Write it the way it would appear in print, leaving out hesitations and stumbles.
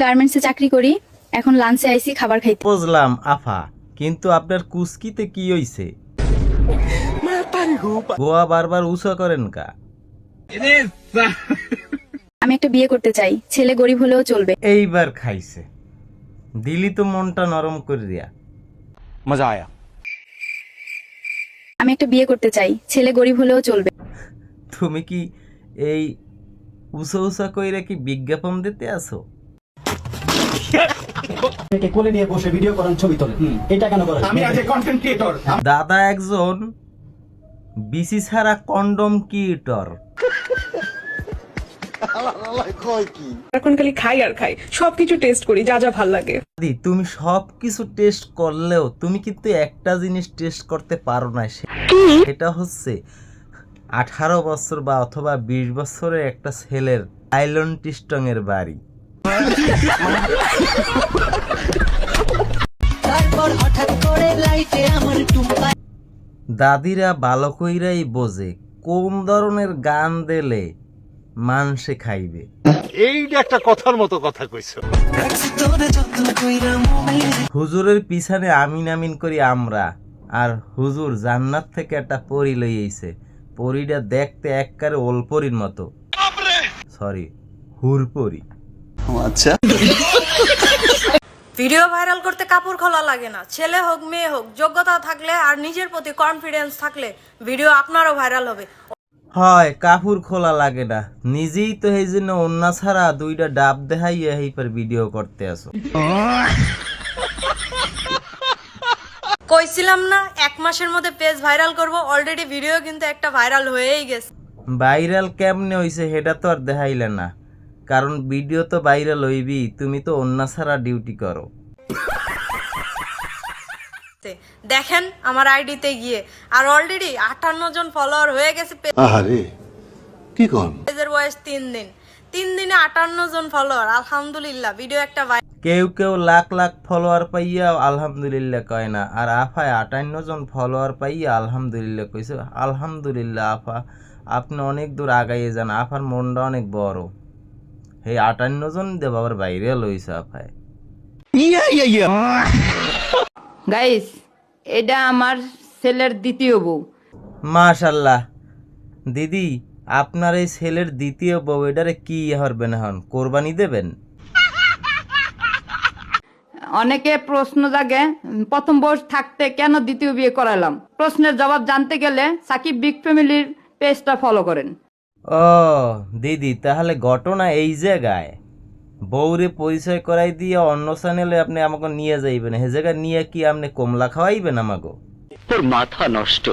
গার্মেন্টসে চাকরি করি, এখন লাঞ্চে আইছি খাবার খাইতে। বুঝলাম আফা, কিন্তু আপনার কুস্কিতে কি হইছে? গোয়া বারবার উঁচা করেন কা? আমি একটা বিয়ে করতে চাই, ছেলে গরিব হলেও চলবে। এইবার খাইছে, দিলি তো মনটা নরম করে দিয়া। मजा आया। আমি একটা বিয়ে করতে চাই, ছেলে গরিব হলেও চলবে। তুমি কি এই উঁচা উঁচা কইরা কি বিজ্ঞাপন দিতে আসো? কোলে নিয়ে বসে ভিডিও করেন, ছবি তোলেন, এটা কেন করেন? আমি আজ কন্টেন্ট ক্রিয়েটর। দাদা একজন বিসি ছাড়া কন্ডম কিউটর। এখন খালি খাই আর খাই, সবকিছু টেস্ট করি যা যা ভাল লাগে। দাদি, তুমি সবকিছু টেস্ট করলেও তুমি কিন্তু একটা জিনিস টেস্ট করতে পারো না, সেটা হচ্ছে 18 বছর বা অথবা 20 বছরের একটা ছেলের আইলন টিস্টং এর বাড়ি। দাদিরা ভালো কইরাই বোঝে কোন ধরনের গান দিলে মানুষে খাইবে। এইটা একটা কথার মতো কথা কইছো। হুজুরের পিছনে আমিন আমিন করি আমরা, আর হুজুর জান্নাত থেকে একটা পরী লই আইছে। পরীটা দেখতে একবারে ওলপরির মতো, সরি হুরপরি। আচ্ছা, ভিডিও ভাইরাল করতে কাপড় খোলা লাগে না, ছেলে হোক মেয়ে হোক, যোগ্যতা থাকলে আর নিজের প্রতি কনফিডেন্স থাকলে ভিডিও আপনারও ভাইরাল হবে। হয় কাপড় খোলা লাগে না, নিজেই তো এই জন্য অন্য ছাড়া দুইটা ডাব দেখাইয়া এইবার ভিডিও করতে আসো। কইছিলাম না 1 মাসের মধ্যে পেজ ভাইরাল করব, অলরেডি ভিডিও কিন্তু একটা ভাইরাল হয়েই গেছে। ভাইরাল কেমনে হইছে সেটা তো আর দেখাইলে না, কারণ ভিডিও তো ভাইরাল হইবি, তুমি তো অন্য ছাড়া ডিউটি করো। দেখেন আমার আইডিতে গিয়ে, আর অলরেডি 58 জন ফলোয়ার হয়ে গেছে। আরে কি কোন? পেজের বয়স 3 দিন, 3 দিনে 58 জন ফলোয়ার, আলহামদুলিল্লাহ। ভিডিও একটা কেউ কেউ লাখ লাখ ফলোয়ার পাইয়া আলহামদুলিল্লাহ কয় না, আর আফায় 58 জন ফলোয়ার পাইয়া আলহামদুলিল্লাহ কইছে। আলহামদুলিল্লাহ আফা, আপনি অনেক দূর আগাইয়ে যান, আফার মনটা অনেক বড়। এই 58 জন দিয়ে বাবার বাইরে লইছে আফায়। গাইস, এটা আমার ছেলের দ্বিতীয় বউ। মাশাল্লাহ দিদি, আপনার এই ছেলের দ্বিতীয় বউ, এটারে কি হরবেন এখন, কোরবানি দেবেন? অনেকে প্রশ্ন জাগে, প্রথম বউ থাকতে কেন দ্বিতীয় বিয়ে করালাম? প্রশ্নের জবাব জানতে গেলে সাকিব বিগ ফ্যামিলির পেজটা ফলো করেন। ও দিদি, তাহলে ঘটনা এই জায়গায়, বউরে পরিচয় করাই দিয়ে অন্য চ্যানেলে আপনি আমাকে নিয়ে যাইবেন, সে জায়গায় নিয়ে কি আপনি কমলা খাওয়াইবেন আমাকে? তোর মাথা নষ্ট।